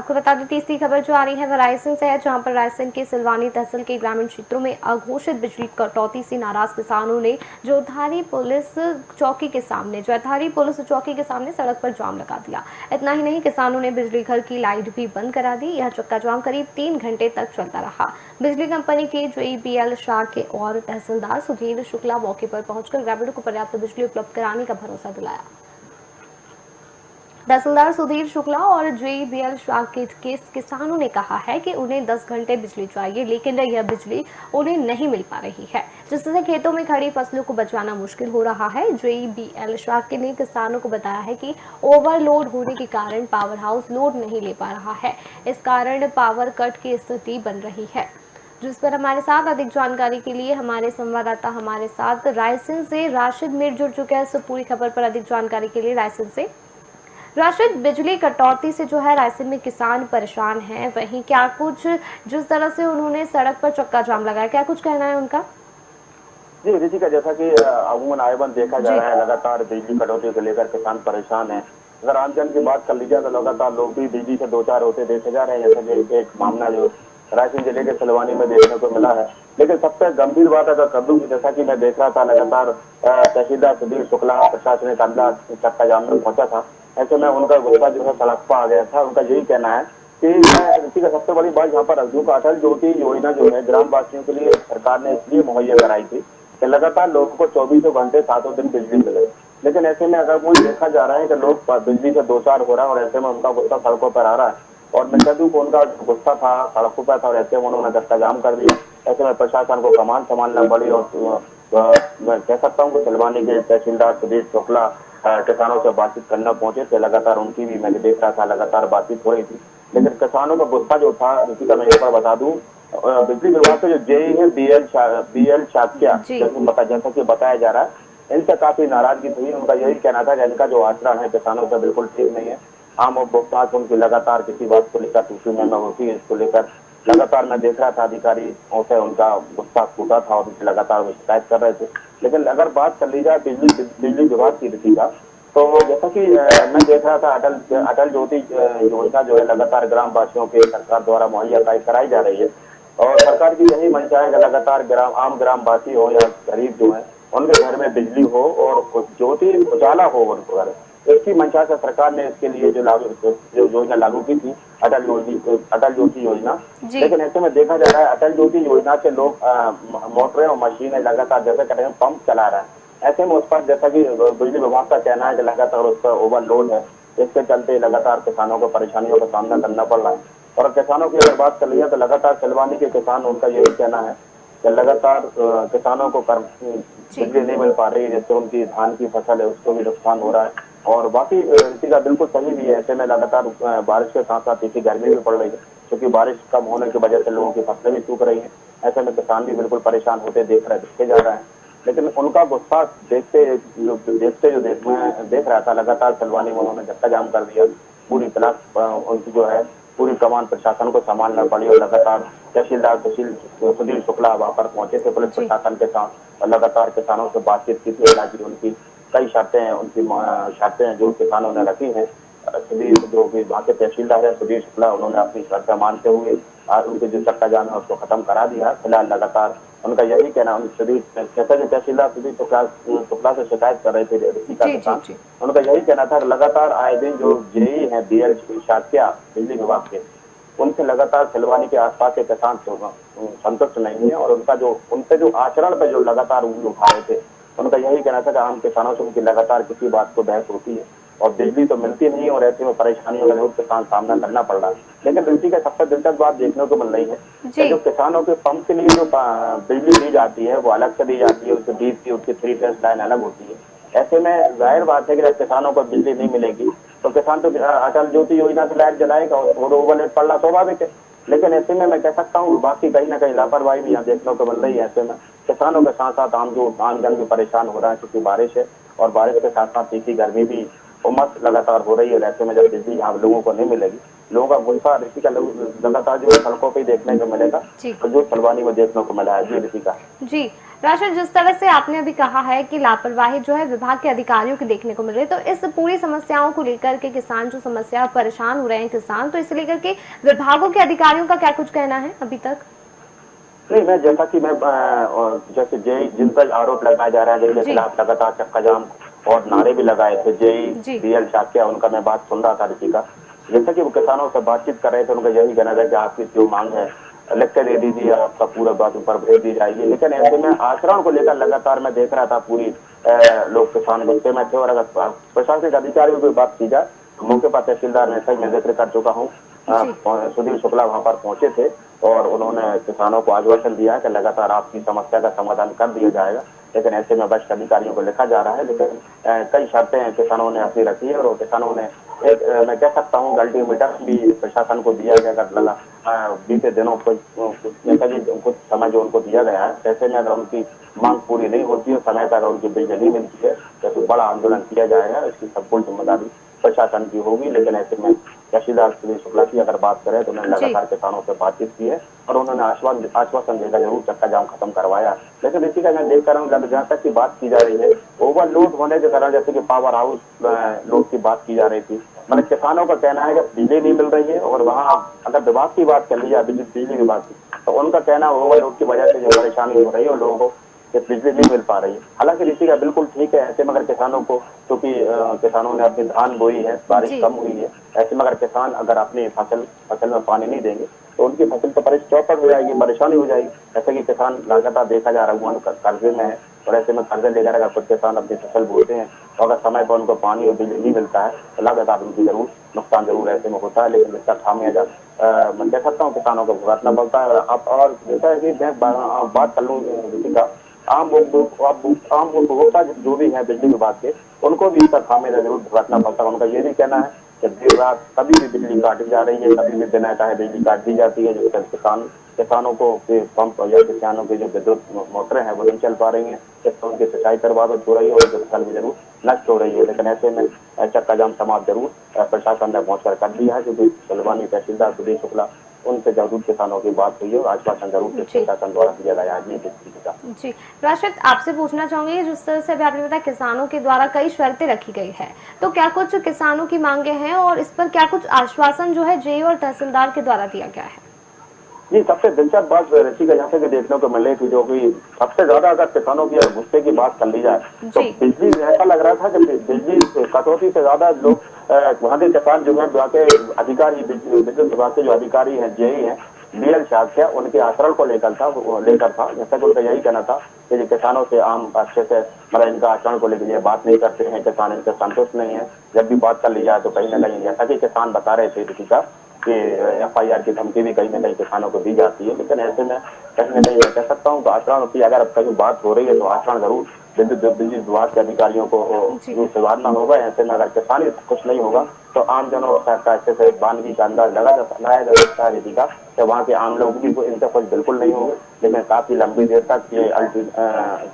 आपको बता दें तीसरी खबर जो आ रही है वह रायसेन से है, जहां पर रायसेन के सिलवानी तहसील के ग्रामीण क्षेत्रों में अघोषित बिजली कटौती से नाराज किसानों ने जोधारी पुलिस चौकी के सामने सड़क पर जाम लगा दिया। इतना ही नहीं, किसानों ने बिजली घर की लाइट भी बंद करा दी। यह चक्का जाम करीब 3 घंटे तक चलता रहा। बिजली कंपनी के JBL शाख के और तहसीलदार सुधीर शुक्ला मौके पर पहुंचकर ग्रामीणों को पर्याप्त बिजली उपलब्ध कराने का भरोसा दिलाया। तहसीलदार सुधीर शुक्ला और JBL शाख के किसानों ने कहा है कि उन्हें 10 घंटे बिजली चाहिए, लेकिन यह बिजली उन्हें नहीं मिल पा रही है, जिससे खेतों में खड़ी फसलों को बचाना मुश्किल हो रहा है। JBL शाख ने किसानों को बताया है कि ओवरलोड होने के कारण पावर हाउस लोड नहीं ले पा रहा है, इस कारण पावर कट की स्थिति बन रही है। जिस पर हमारे साथ अधिक जानकारी के लिए हमारे संवाददाता हमारे साथ रायसेन से राशिद मीर जुड़ चुके हैं। इस पूरी खबर पर अधिक जानकारी के लिए रायसेन से राशिद, बिजली कटौती से जो है रायसेन में किसान परेशान हैं, वहीं क्या कुछ जिस तरह से उन्होंने सड़क पर चक्का जाम लगाया, क्या कुछ कहना है उनका? जी रितिका, जैसा कि अमूमन आयबन देखा जा रहा है, लगातार बिजली कटौती को लेकर किसान परेशान है। अगर आमजन की बात कर लीजिए तो लगातार लोग भी बिजली से दो चार होते देखे जा रहे हैं, जैसा कि एक मामला जो रायसेन जिले के सिलवानी में देखने को मिला है। लेकिन सबसे गंभीर बात अगर कर दूं, जैसा कि मैं देख रहा था, लगातार तहसीलदार सुधीर शुक्ला प्रशासनिक अमला चक्का जाम में पहुंचा था। ऐसे में उनका गुस्सा जो है सड़क पर आ गया था। उनका यही कहना है कि इसी का सबसे बड़ी बात यहाँ पर अटल ज्योति योजना जो है ग्राम वासियों के लिए सरकार ने इसलिए मुहैया कराई थी कि लगातार लोगों को 24 घंटे 7 दिन बिजली मिले। लेकिन ऐसे में अगर कोई देखा जा रहा है कि लोग बिजली से दो चार हो रहा है और ऐसे में उनका गुस्सा सड़कों पर आ रहा है, और मैं कह दूं कि उनका गुस्सा था सड़कों पर था और ऐसे में उन्होंने चक्का जाम कर दिया। ऐसे में प्रशासन को कमान संभालना पड़ी और मैं कह सकता हूँ कि सिलवानी के तहसीलदार सुधीर शुक्ला किसानों से बातचीत करना पहुंचे थे। लगातार उनकी भी मैंने देख रहा था, लगातार बातचीत हो रही थी। लेकिन किसानों का गुस्सा जो था, इसी का मैं यहाँ पर बता दूं, बिजली विभाग से जो जेई है BL शाक्या, जैसा कि बताया जा रहा है, इनसे काफी नाराजगी थी। उनका यही कहना था कि इनका जो आचरण है किसानों से बिल्कुल ठीक नहीं है। आम उपभोक्ता से उनकी लगातार किसी बात को लेकर टूटी में होती है, इसको लेकर लगातार मैं देख रहा था अधिकारियों से उनका गुस्सा फूटा था और उनसे लगातार वो शिकायत कर रहे थे। लेकिन अगर बात कर ली जाए बिजली विभाग की रीति का, तो जैसा कि मैं देख रहा था अटल ज्योति योजना जो है लगातार ग्राम वासियों के सरकार द्वारा मुहैया कराई जा रही है। और सरकार की यही मंशा है कि लगातार आम ग्राम वासी हो या गरीब जो है उनके घर में बिजली हो और ज्योति उजाला हो उनको घर। इसकी मंशा से सरकार ने इसके लिए जो योजना लागू की थी अटल ज्योति योजना। लेकिन ऐसे में देखा जा रहा है अटल ज्योति योजना से लोग मोटरें और मशीनें लगातार जैसे कह रहे हैं पंप चला रहा है। ऐसे में उस पर जैसा कि बिजली विभाग का कहना है कि लगातार उस पर ओवरलोड है, इसके चलते लगातार किसानों को परेशानियों का सामना करना पड़ रहा है। और किसानों की अगर बात कर लिया तो लगातार सिलवानी के किसान, उनका यही कहना है कि लगातार किसानों को बिजली नहीं मिल पा रही है, जिससे उनकी धान की फसल है उसको भी नुकसान हो रहा है। और बाकी इसी का बिल्कुल सही भी है। ऐसे में लगातार बारिश के साथ साथ इसी गर्मी भी पड़ रही है, क्योंकि बारिश कम होने की वजह से लोगों की फसलें भी सूख रही है। ऐसे में किसान भी बिल्कुल परेशान होते देखे जा रहे हैं। लेकिन उनका गुस्सा देख रहा था, लगातार सिलवानी में उन्होंने चक्का जाम कर दिया। पूरी तरह उनकी जो है पूरी कमान प्रशासन को संभालना पड़ी और लगातार तहसीलदार सुधीर शुक्ला वहां पर पहुंचे थे पुलिस प्रशासन के साथ और लगातार किसानों से बातचीत की थी। हालांकि उनकी कई शर्तें जो किसानों ने रखी हैं, जो भी वहाँ के तहसीलदार है सुधीर शुक्ला, उन्होंने अपनी शर्तें मानते हुए उनके जो चक्का जाम है उसको खत्म करा दिया। फिलहाल लगातार उनका यही कहना, तहसीलदार सुधीर शुक्ला से शिकायत कर रहे थे किसान, उनका यही कहना था लगातार आए दिन जो जेई है BL शाक्या बिजली विभाग के, उनसे लगातार सिलवानी के आसपास के किसान संतुष्ट नहीं है और उनके जो आचरण पे जो लगातार उंगली उठा रहे थे, उनका यही कहना था कि आम किसानों से उनकी लगातार किसी बात को बहस होती है और बिजली तो मिलती नहीं है और ऐसे में परेशानियों का जरूर किसान सामना करना पड़ रहा है। लेकिन बिजली का सबसे दिलचस्प बात देखने को मिल रही है, जो किसानों के पंप के लिए जो बिजली दी जाती है वो अलग से दी जाती है, उसकी डीप की उसकी 3 फेज लाइन अलग होती है। ऐसे में जाहिर बात है कि जब किसानों को बिजली नहीं मिलेगी तो किसान तो अटल ज्योति योजना से लाइट जलाएगा और ओवरलोड पड़ना स्वाभाविक है। लेकिन ऐसे में मैं कह सकता हूँ बाकी कहीं ना कहीं लापरवाही भी यहाँ देखने को मिल रही है। ऐसे में किसानों के साथ साथ आम जन भी परेशान हो रहा है, क्योंकि बारिश है और बारिश के साथ साथ तीखी गर्मी भी उमस लगातार हो रही है। ऐसे में जब बिजली यहाँ लोगों को नहीं मिलेगी, लोगों का गुस्सा ऋषि का लगातार जो सड़कों पर देखने को मिलेगा, तो जो सिलवानी में देखने को मिला है। जी ऋषि का। जी राशिद, जिस तरह से आपने अभी कहा है कि लापरवाही जो है विभाग के अधिकारियों की देखने को मिल रही है, तो इस पूरी समस्याओं को लेकर के किसान जो समस्या परेशान हो रहे हैं किसान, तो इसे लेकर के विभागों के अधिकारियों का क्या कुछ कहना है अभी तक? नहीं, मैं जैसा कि मैं जैसे जेई जिन पर आरोप लगाया जा रहा है, जिनके जी खिलाफ लगातार चक्का जाम और नारे भी लगाए थे, जेई जी बीएल शाक्या, उनका मैं बात सुन रहा था ऋषि का। जैसा कि वो किसानों से बातचीत कर रहे थे, उनका यही कहना था कि आपकी जो मांग है लिखकर दे दीजिए, आपका पूरा बात ऊपर भेज दी जाएगी। लेकिन ऐसे में आचरण को लेकर लगातार मैं देख रहा था पूरी लोग किसान गुस्से में थे। और अगर प्रशासनिक अधिकारियों की बात की जाए, मौके पर तहसीलदार ने सही मैं जिक्र कर चुका हूँ, जी सुधीर शुक्ला वहां पर पहुंचे थे और उन्होंने किसानों को आश्वासन दिया है कि लगातार आपकी समस्या का समाधान कर दिया जाएगा। लेकिन ऐसे में वरिष्ठ अधिकारियों को लिखा जा रहा है, लेकिन कई शर्तें किसानों ने अपनी रखी है और किसानों ने एक मैं कह सकता हूँ अल्टीमेटम भी प्रशासन को दिया गया। अगर लगा बीते दिनों कुछ समय जो उनको दिया गया है, ऐसे में अगर उनकी मांग पूरी नहीं होती है, समय पर उनकी बिजली नहीं मिलती है, तो बड़ा आंदोलन किया जाएगा। इसकी संपूर्ण जिम्मेदारी प्रशासन की होगी। लेकिन ऐसे में तहसीलदार सुधीर शुक्ला की अगर बात करें तो उन्होंने जी लगातार किसानों से बातचीत की है और उन्होंने आश्वासन देकर जरूर चक्का जाम खत्म करवाया। लेकिन इसी का मैं देख कर हूँ, जहाँ तक की बात की जा रही है ओवरलोड होने के कारण, जैसे कि पावर हाउस लोड की बात की जा रही थी, मतलब किसानों का कहना है कि बिजली नहीं मिल रही है। और वहाँ अगर विभाग की बात कर ली जाए, बिजली विभाग की, तो उनका कहना ओवरलोड की वजह से जो परेशानी हो रही है लोगों को कि बिजली नहीं मिल पा रही है। हालांकि ऋषि का बिल्कुल ठीक है, ऐसे मगर किसानों को, क्योंकि किसानों ने अपनी धान बोई है, बारिश जी कम हुई है, ऐसे मगर किसान अगर अपनी फसल में पानी नहीं देंगे तो उनकी फसल तो चौपट हो जाएगी, परेशानी हो जाएगी। ऐसे कि किसान लगातार देखा जा रहा है कर्जे में है और ऐसे में कर्जे लेकर अगर कुछ किसान अपनी फसल बोते हैं तो अगर समय पर उनको पानी और बिजली नहीं मिलता है तो लगातार उनकी जरूर नुकसान जरूर ऐसे में होता है। लेकिन इसका खामियाजा मैं कह सकता हूँ किसानों को भुगतना पड़ता है। अब और जैसा है कि मैं बात कर लूँ ऋषि का, आम उपभोक्ता जो भी है बिजली विभाग के, उनको भी इसका खामियाजा जरूर भुगतना पड़ता है। उनका ये भी कहना है कि देर रात कभी भी बिजली काटी जा रही है, कभी भी बिना चाहे बिजली काट दी जाती है, जिससे किसानों को पंप या किसानों की जो विद्युत मोटरें हैं वो नहीं चल पा रही हैं, जिससे उनकी सिंचाई प्रभावित हो रही है और उनकी फसल भी जरूर नष्ट हो रही है। लेकिन ऐसे में चक्का जाम समाप्त जरूर प्रशासन ने पहुंचकर कर दिया है, क्योंकि सलवानी तहसीलदार सुधीर शुक्ला, उनसे जरूर किसानों की बात हुई है और आश्वासन जरूर जी प्रशासन द्वारा दिया गया है। का जी राशिद, आपसे पूछना चाहूंगी, जिस तरह से अभी आपने बताया किसानों के द्वारा कई शर्तें रखी गई है, तो क्या कुछ किसानों की मांगे हैं और इस पर क्या कुछ आश्वासन जो है जेई और तहसीलदार के द्वारा दिया गया है? जी, सबसे दिलचस्प बात ऋषि का यहाँ से देखने को मिले कि जो कि सबसे ज्यादा अगर किसानों की गुस्से की बात कर ली जाए तो जी बिजली, ऐसा लग रहा था कि बिजली कटौती से ज्यादा लोग वहाँ के किसान जो है विभाग के अधिकारी, विद्युत विभाग के जो अधिकारी हैं, जेई हैं, बीएल शाक्या, उनके आचरण को लेकर था। जैसा कि उनका यही कहना था कि जो किसानों से आम अच्छे से मतलब इनका आचरण को लेकर ये बात नहीं करते हैं, किसान इनसे संतुष्ट नहीं है। जब भी बात कर ली जाए तो कहीं ना कहीं, जैसा कि किसान बता रहे थे ऋषि का, कि FIR की धमकी भी कहीं ना कहीं किसानों को दी जाती है। लेकिन ऐसे में कहीं ना कहीं मैं कह सकता हूँ तो आचरण की अगर कहीं बात हो रही है तो आचरण जरूर बिजली विभाग के अधिकारियों को सुधारना होगा। ऐसे में अगर किसान ही कुछ नहीं होगा तो आम जनों का अच्छे से बानगी का अंदाज लगाया जा सकता है ऋषि का, तो वहाँ के आम लोग भी इनसे कुछ बिल्कुल नहीं होंगे। लेकिन काफी लंबी देर तक ये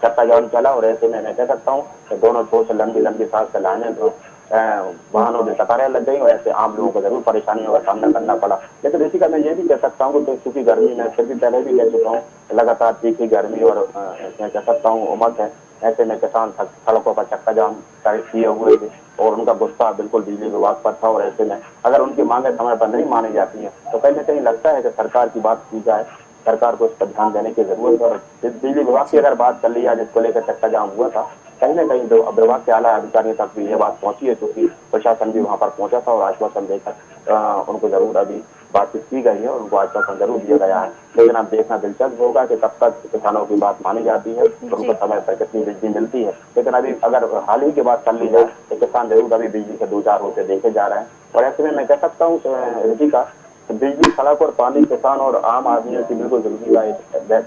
चक्का जाम चला और ऐसे में मैं कह सकता हूँ कि दोनों छोर से लंबी सांस चलाने तो वाहनों में कतारें लग गई और ऐसे आम लोगों को जरूर परेशानियों का सामना करना पड़ा। लेकिन इसी का मैं ये भी कह सकता हूँ कि क्योंकि गर्मी में फिर भी पहले भी कह चुका हूँ, लगातार तीखी गर्मी और मैं कह सकता हूँ उमस है। ऐसे में किसान सड़कों पर चक्का जाम किए हुए थे और उनका गुस्सा बिल्कुल बिजली विभाग पर था। और ऐसे में अगर उनकी मांगे समय पर नहीं मानी जाती है तो कहीं ना कहीं लगता है कि सरकार की बात की जाए, सरकार को इस पर ध्यान देने की जरूरत है। और बिजली विभाग की अगर बात कर ली जाए, जिसको लेकर चक्का जाम हुआ था, कहीं ना कहीं विभाग के आला अधिकारियों तक भी ये बात पहुंची है, क्योंकि प्रशासन भी वहां पर पहुंचा था और आश्वासन देकर उनको जरूर अभी बातचीत की गई है और उनको आश्वासन जरूर दिया गया है। लेकिन अब देखना दिलचस्प होगा कि कब तक किसानों की बात मानी जाती है और उनको समय पर कितनी बिजली मिलती है। लेकिन अभी अगर हाल ही की बात कर ली जाए तो किसान जरूर अभी बिजली से दो चार होते देखे जा रहे हैं। और ऐसे में मैं कह सकता हूँ ऋषि का, बिजली, सड़क और पानी किसान और आम आदमियों की बिल्कुल जरूरी का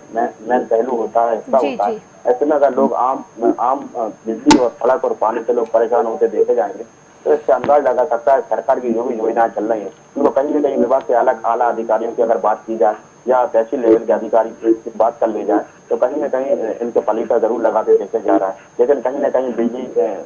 मेन पहलू होता है, हिस्सा जी होता है। जी ऐसे में अगर लोग आम बिजली और सड़क और पानी से लोग परेशान होते देखे जाएंगे तो इससे अंदाज लगा सकता है सरकार की जो भी योजनाएं चल रही है उनको कहीं ना कहीं विभाग के अलग आला अधिकारियों की अगर बात की जाए या तहसील लेवल के अधिकारी की बात कर ली जाए तो कहीं न कहीं इनके पलीटा जरूर लगाते देखे जा रहा है। लेकिन कहीं न कहीं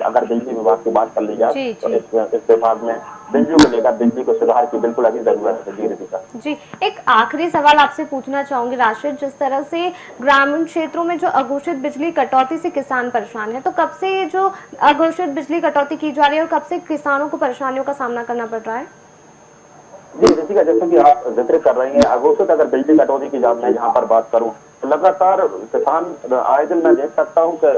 अगर बिजली विभाग की बात कर ली जाए जी, तो जी। इस विभाग में बिजली को लेकर बिजली को सुधार की बिल्कुल अभी जरूरत है। जी रितिका। जी, एक आखिरी सवाल आपसे पूछना चाहूँगी राशिद, जिस तरह से ग्रामीण क्षेत्रों में जो अघोषित बिजली कटौती से किसान परेशान हैं, तो कब से ये जो अघोषित बिजली कटौती की जा रही है और कब से किसानों को परेशानियों का सामना करना पड़ रहा है? जी, रितिका जैसे कि आप ज़िक्र कर रही हैं, अघोषित अगर बिजली कटौती की मैं जहाँ पर बात करूँ, तो लगातार किसान आए दिन मैं देख सकता हूँ कि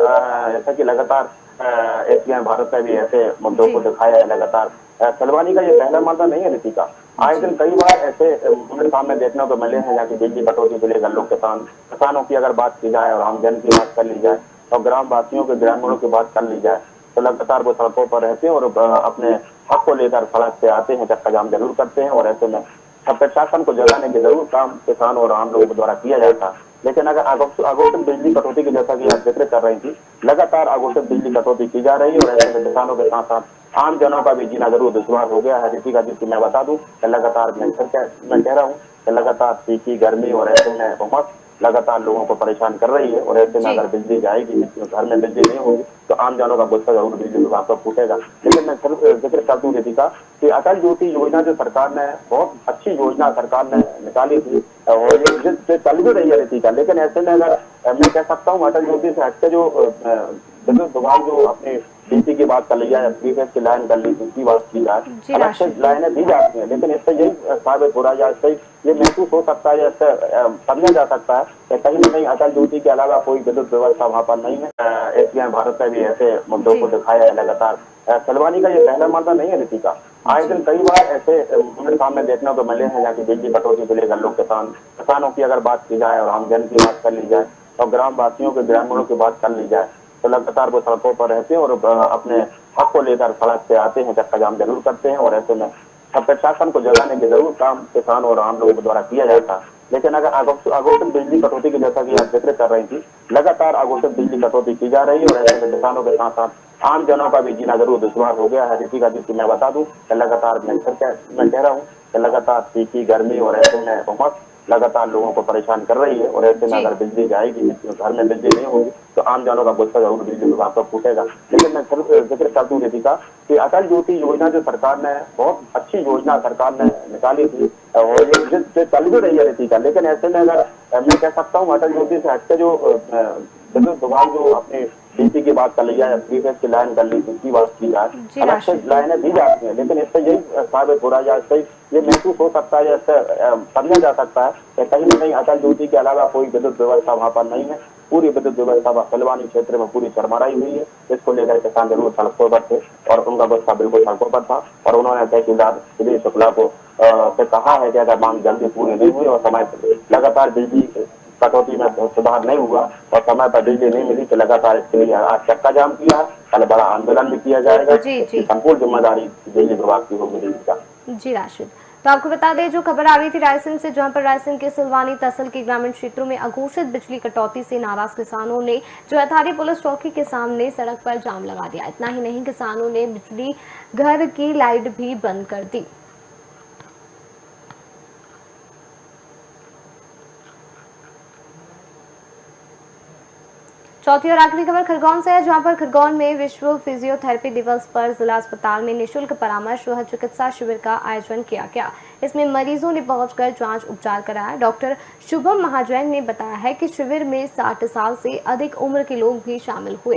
जैसा कि लगातार एशिया भारत में भी ऐसे मुद्दों को जी, दिखाया है लगातार। सिलवानी का ये पहला मामला नहीं है रितिका। आए दिन जी, कई बार ऐसे मुद्दे सामने देखने को मिले हैं, जहाँ की बिजली कटौती को लेकर लोग किसानों की अगर बात की जाए और आमजन की बात कर ली जाए और ग्रामवासियों के ग्रामीणों की बात कर ली जाए, तो लगातार वो सड़कों पर रहते हैं और अपने हक को लेकर सड़क पे आते हैं, चक्का-जाम जरूर करते हैं और ऐसे में प्रशासन को जगाने के जरूर काम किसान और आम लोगों द्वारा किया जाता है। लेकिन अगर अघोषित बिजली कटौती की जैसा कि आप जिक्र कर रही थी, लगातार अघोषित बिजली कटौती की जा रही है और ऐसे में किसानों के साथ-साथ आम जनों का भी जीना जरूर दुश्वार हो गया है। रितिका जी, मैं बता दूं कि लगातार मैं कह रहा हूँ कि लगातार तीखी गर्मी और ऐसे में उमस लगातार लोगों को परेशान कर रही है और ऐसे में जी, अगर बिजली जाएगी, घर में बिजली नहीं होगी, तो आम जनों का गुस्सा जरूर बिजली विभाग पर फूटेगा। लेकिन मैं सिर्फ जिक्र कर दूं रितिका कि अटल ज्योति योजना जो सरकार ने बहुत अच्छी योजना सरकार ने निकाली थी और ये चल भी रही है रितिका। लेकिन ऐसे में अगर मैं कह सकता हूँ अटल ज्योति से हटके जो विद्युत विभाग जो अपनी डीसी की बात कर ली जाए, प्रीपेड की लाइन कर ली, उसकी बात की जाए, जी अलग से राशिद। लाइनें दी जाती हैं, लेकिन इससे यही साबित हो रहा है, इससे ये महसूस हो सकता है, इससे समझा जा सकता है कि कहीं न कहीं अटल ज्योति के अलावा कोई विद्युत व्यवस्था वहाँ पर नहीं है। एशिया भारत में भी ऐसे मुद्दों को जी, दिखाया है लगातार। सिलवानी का ये पहला मामला नहीं है रितिका। आए दिन जी, कई बार ऐसे मुद्दे सामने देखने को मिले हैं, जहाँ की बिजली कटौती को लेकर लोग किसानों की अगर बात की जाए और आमजन की बात कर ली जाए और ग्रामवासियों के ग्रामीणों की बात कर ली जाए, तो लगातार वो सड़कों पर रहते हैं और अपने हक को लेकर सड़क पे आते हैं, चक्का-जाम जरूर करते हैं और ऐसे में प्रशासन को जगाने के जरूर काम किसान और आम लोगों द्वारा किया जाता है। लेकिन अगर अघोषित बिजली कटौती की जैसा कि आप जिक्र कर रही थी, लगातार अघोषित बिजली कटौती की जा रही है और ऐसे में किसानों के साथ-साथ आम जनों का भी जीना जरूर दुश्वार हो गया है। रितिका जी, मैं बता दूं कि लगातार मैं कह रहा हूँ कि लगातार तीखी गर्मी और ऐसे में उमस लगातार लोगों को परेशान कर रही है और ऐसे में जी, अगर बिजली जाएगी, घर में बिजली नहीं होगी, तो आम जनों का गुस्सा जरूर बिजली विभाग पर फूटेगा। लेकिन मैं सिर्फ जिक्र कर दूं रितिका कि अटल ज्योति योजना जो सरकार ने बहुत अच्छी योजना सरकार ने निकाली थी और ये चल भी रही है रितिका। लेकिन ऐसे में अगर मैं कह सकता हूँ अटल ज्योति से हटके जो विद्युत विभाग जो अपनी डीसी की बात कर ली जाए, प्रीपेड की लाइन कर ली, उसकी बात की जाए, जी अलग से राशिद। लाइनें दी जाती हैं, लेकिन इससे यही साबित हो रहा है, इससे ये महसूस हो सकता है, इससे समझा जा सकता है कि कहीं न कहीं अटल ज्योति के अलावा कोई विद्युत व्यवस्था वहाँ पर नहीं है। पूरी विद्युत व्यवस्था सिलवानी क्षेत्र में पूरी चरमराई हुई है। इसको लेकर किसान जरूर सड़कों पर थे और उनका गुस्सा बिल्कुल सड़कों पर था और उन्होंने तहसीलदार सुधीर शुक्ला को से कहा है कि अगर मांग जल्दी पूरी नहीं हुई और समय लगातार बिजली कटौती में सुधार नहीं हुआ और समय पर बिजली नहीं मिली, तो लगातार इसके लिए आज चक्का जाम किया, कल बड़ा आंदोलन भी किया जाएगा। जी, इसकी जी, संपूर्ण जिम्मेदारी बिजली विभाग की होगी रितिका। जी राशिद। तो आपको बता दें, जो खबर आ रही थी रायसेन से, जहां पर रायसेन के सिलवानी तहसील के ग्रामीण क्षेत्रों में अघोषित बिजली कटौती से नाराज किसानों ने जो अथारी पुलिस चौकी के सामने सड़क पर जाम लगा दिया। इतना ही नहीं, किसानों ने बिजली घर की लाइट भी बंद कर दी। चौथी और आखिरी खबर खरगोन से है, जहां पर खरगोन में विश्व फिजियोथेरेपी दिवस पर जिला अस्पताल में निःशुल्क परामर्श व चिकित्सा शिविर का आयोजन किया गया। इसमें मरीजों ने पहुंचकर जांच उपचार कराया। डॉक्टर शुभम महाजन ने बताया है कि शिविर में 60 साल से अधिक उम्र के लोग भी शामिल हुए।